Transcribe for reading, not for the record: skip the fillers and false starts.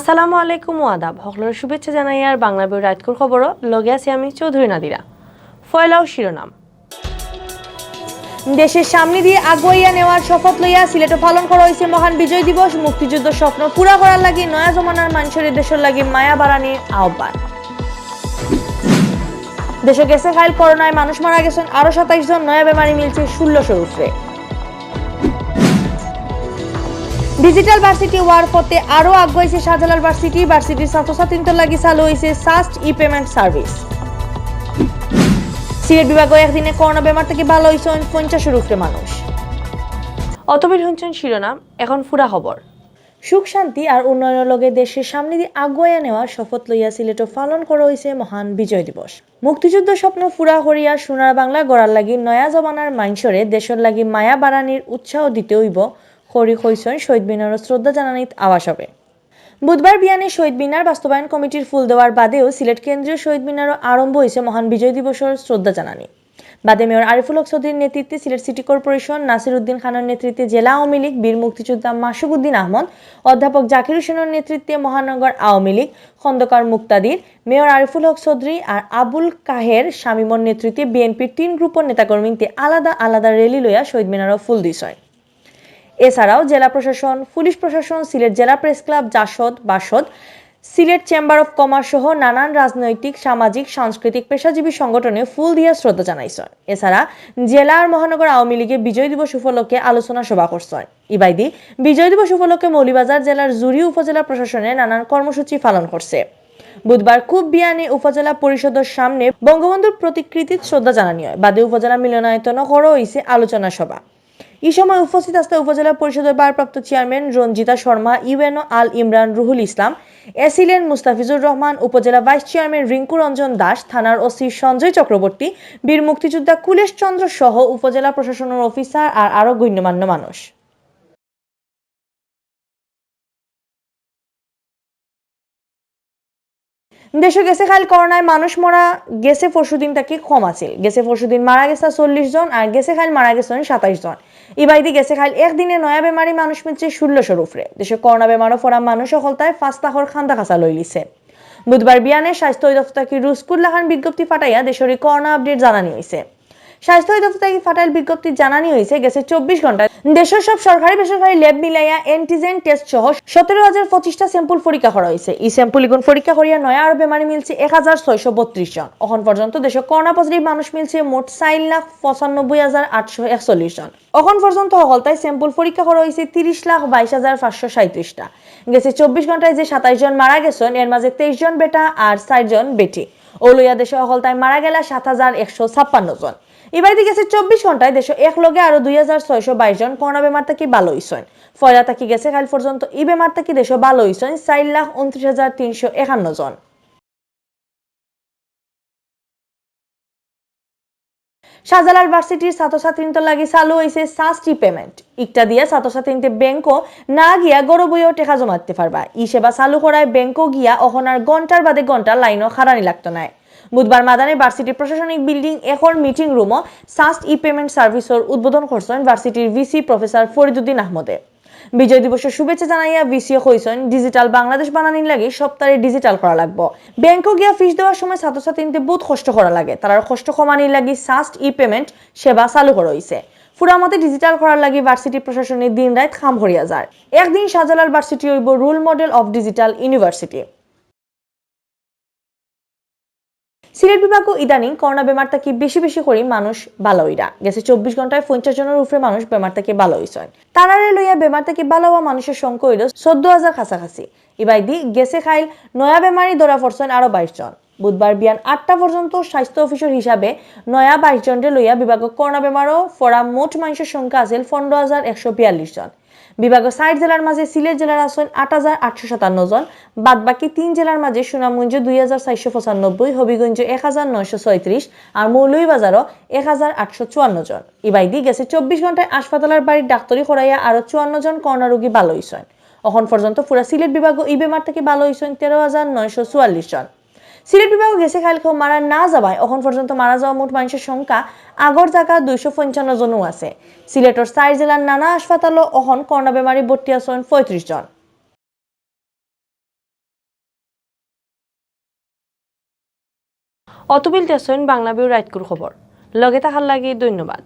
আসসালামু আলাইকুম ও আদাব সকলের শুভেচ্ছা জানাই আর বাংলাভিউ রাইটকোর খবর লগে আছি আমি চৌধুরী নাদিরা। ফয়লাও শিরোনাম। দেশের সামনে দিয়ে আগুয়াইয়া নেওয়ার শপথ লইয়া সিলেটে পালন করা হয়েছে মহান বিজয় দিবস। মুক্তিযুদ্ধ স্বপ্ন পুরা করার লাগি নয়া জমানার মানুষের দেশের লাগি মায়া বাড়ানির আহ্বান। দেশে গেছে খাইল করোনায় মানুষ মারা গেছেন আরো 27 জন, নয়া বেমারি মিলছে 1600 উপরে। ডিজিটাল ভার্সিটি হওয়ার পথে আরো আগুয়াইছে শাহজালাল ভার্সিটির ছাত্রছাত্রীদের লাগি চালু হয়েছে সাস্ট ই পেমেন্ট সার্ভিস। সিলেট বিভাগে একদিনে করোনা বেমার থেকে ভালো হয়েছেন 50 উপরে মানুষ। অতবির হচ্ছেন শিরোনাম, এখন ফুরা খবর। সুখ শান্তি আর উন্নয়নের লগে দেশের সামনে দিয়ে আগুয়াইয়া নেওয়ার শপথ লইয়া সিলেটে পালন করা হয়েছে মহান বিজয় দিবস। মুক্তিযুদ্ধ স্বপ্ন ফুরা করিয়া সোনার বাংলা গড়ার লাগি নয়া জমানার মাইনসরে দেশের লাগি মায়া বাড়ানির উৎসাহ দিতে হইব খরি হইছেন শহীদ মিনার শ্রদ্ধা জানানিত আওয়াজ হবে। বুধবার বিয়ানে শহীদ মিনার বাস্তবায়ন কমিটির ফুল দেওয়ার বাদেও সিলেট কেন্দ্রীয় শহীদ মিনারও আরম্ভ হয়েছে মহান বিজয় দিবসের শ্রদ্ধা জানানি। বাদে মেয়র আরিফুল হক চৌধুরীর নেতৃত্বে সিলেট সিটি কর্পোরেশন, নাসির উদ্দিন খানের নেতৃত্বে জেলা আওয়ামী লীগ, বীর মুক্তিযোদ্ধা মাসুক উদ্দিন আহমদ, অধ্যাপক জাকির হোসেনের নেতৃত্বে মহানগর আওয়ামী লীগ, খন্দকার মুক্তাদির, মেয়র আরিফুল হক চৌধুরী আর আবুল কাহের শামীমর নেতৃত্বে বিএনপির 3 গ্রুপের নেতাকর্মীতে আলাদা আলাদা র্যালি লইয়া শহীদ মিনারও ফুল দিছ। এছাড়াও জেলা প্রশাসন, পুলিশ প্রশাসন, সিলেট জেলা press club, JASAD, BASAD, Sylhet chamber of commerce সহ নানান রাজনৈতিক, সামাজিক, সাংস্কৃতিক, পেশাজীবী সংগঠনে ফুল দিয়া শ্রদ্ধা জানাইছে। এছাড়া জেলা আর মহানগর আওয়ামী লীগের বিজয় দিবস উপলক্ষে আলোচনা সভা করছে। ইবাইদি বিজয় দিবস উপলক্ষে মৌলভীবাজার জেলার জুরি উপজেলা প্রশাসনে নানান কর্মসূচি পালন করছে। বুধবার খুব বিয়ানে উপজেলা পরিষদের সামনে বঙ্গবন্ধুর প্রতিকৃতিতে শ্রদ্ধা জানানি হয়। বাদে উপজেলা মিলনায়তনও করা হয়েছে আলোচনা সভা। এই সময় উপস্থিত আসতে উপজেলা পরিষদের ভারপ্রাপ্ত চেয়ারম্যান রঞ্জিতা শর্মা, ইউএনও আল ইমরান রুহুল ইসলাম, এসিলেন মুস্তাফিজুর রহমান, উপজেলা ভাইস চেয়ারম্যান রিঙ্কু রঞ্জন দাস, থানার ওসি সঞ্জয় চক্রবর্তী, বীর মুক্তিযোদ্ধা কুলেশ চন্দ্র সহ উপজেলা প্রশাসনের অফিসার আর আরো গণ্যমান্য মানুষ। দেশে গেছে খাল করোনায় মানুষ মরা গেছে পরশুদিন তাকে কম আছিল। গেছে পরশুদিন মারা গেছে 40 জন আর গেছে খাল মারা গেছেন 27 জন। ইবাইদি গেছে খাল একদিনে নয়া বেমারি মানুষ মিলছে 1600 উপরে। দেশে করোনা বেমারও ফরা মানুষ সকলতায় 5 লাখর খান্দা খাসা লই লিছে। বুধবার বিয়ানে স্বাস্থ্য অধিদপ্তর কি রুসকুল্লাহান বিজ্ঞপ্তি ফাটাইয়া দেশের করোনা আপডেট জানানি হয়েছে। স্বাস্থ্য অধিদপ্তর ফাটাইল বিজ্ঞপ্তি জানানি হয়েছে গেছে 24 ঘন্টায় দেশের সব সরকারি বেসরকারি ল্যাব মিলাইয়া অ্যান্টিজেন টেস্ট সহ 17,025টা স্যাম্পল পরীক্ষা করা হয়েছে। এই স্যাম্পল ইগুন পরীক্ষা করিয়া নয়া আর বেমারি মিলছে 1632 জন। এখন পর্যন্ত দেশে করোনা পজিটিভ মানুষ মিলছে মোট 4,95,841 জন। এখন পর্যন্ত সকলতায় স্যাম্পল পরীক্ষা করা হয়েছে 30,22,537টা। গেছে 24 ঘন্টায় যে 27 জন মারা গেছেন এর মাঝে 23 জন বেটা আর 4 জন বেটি। ওলইয়া দেশে সকলতায় মারা গেলা 7,156 জন। ইবাইদি গেছে 24 ঘন্টায় দেশে এক লগে আরো 2,622 জন করোনা বেমার থেকে ভালো হইছেন। ফয়লা থাকি গেছে কাল পর্যন্ত এই বেমার থেকে দেশে ভালো হইছেন 4,29,351 জন। শাহজালাল ভার্সিটির ছাত্রছাত্রীদের লাগি চালু হয়েছে সাস্ট ই পেমেন্ট। ইকটা দিয়া ছাত্রছাত্রীদের ব্যাংকও না গিয়া গড় বইও টেকা জমাতে পারবা। ই সেবা চালু করায় ব্যাংকও গিয়া অহনার ঘন্টার বাদে ঘন্টা লাইনও খারানি লাগতো না। বুধবার মাদানে ভার্সিটি প্রশাসনিক বিল্ডিং এখন মিটিং রুমও সাস্ট ই পেমেন্ট সার্ভিসের উদ্বোধন করছেন ভার্সিটির ভিসি প্রফেসর ফরিদুদ্দিন আহমদে। বিজয় দিবসের শুভেচ্ছা জানাইয়া ভিসিও কইছেন ডিজিটাল বাংলাদেশ বানানির লাগে সপ্তাহে ডিজিটাল করা লাগবে। ব্যাংকও গিয়া ফিস দেওয়ার সময় ছাত্রছাত্রীদের বহুত কষ্ট করা লাগে, তার কষ্ট কমানির লাগি সাস্ট ই পেমেন্ট সেবা চালু করা হয়েছে। ফুরামতে ডিজিটাল করার লাগি ভার্সিটি প্রশাসনের দিন রাত কাম করিয়া যায়। একদিন শাহজালাল ভার্সিটি হইব role model of digital university. Sylhet বিভাগও ইদানিং করোনা বেমার থেকে বেশি বেশি করে মানুষ ভালো হইরা গেছে। 24 ঘন্টায় 50 জনের উপরে মানুষ বেমার থেকে ভালো হইছেন। তারারে লইয়া বেমার থেকে ভালো হওয়া মানুষের সংখ্যা হইল 14,000 কাছাকাছি। ইবাইদি গেছে খাইল নয়া বেমারি ধরা পড়ছেন আরো 22 জন। বুধবার বিয়ান 8টা পর্যন্ত স্বাস্থ্য অফিসার হিসাবে নয়া 22 জনের লইয়া বিভাগ করোনা বেমারও ফরা মোট মানুষের সংখ্যা আছিল 15,142 জন। বিভাগের 60 জেলার মাঝে সিলেট জেলার আছেন 8,857 জন। বাদ বাকি 3 জেলার মাঝে সুনামগঞ্জ 2,495, হবিগঞ্জ 1,936 আর মৌলভীবাজারও 1,854 জন। ইবাইদি গেছে 24 ঘন্টায় হাসপাতালের বাড়ির ডাক্তারি করাইয়া আরো 54 জন করোনা রোগী ভালো হইছেন। এখন পর্যন্ত পুরা সিলেট বিভাগও এই বেমার থেকে ভালো হইছেন 13,944 জন। সিলেট বিভাগ গেছে খালকেও মারা না যাওয়ায় এখন পর্যন্ত মারা যাওয়া মোট মানুষের সংখ্যা আগর জায়গা 255 জনও আছে। সিলেটের 4 জেলার নানা হাসপাতালও এখন করোনা বেমারি ভর্তি আছেন 35 জন। অতবিল তেসন বাংলাভিউ রাইটকুর খবর লগে থাকার লাগি ধন্যবাদ।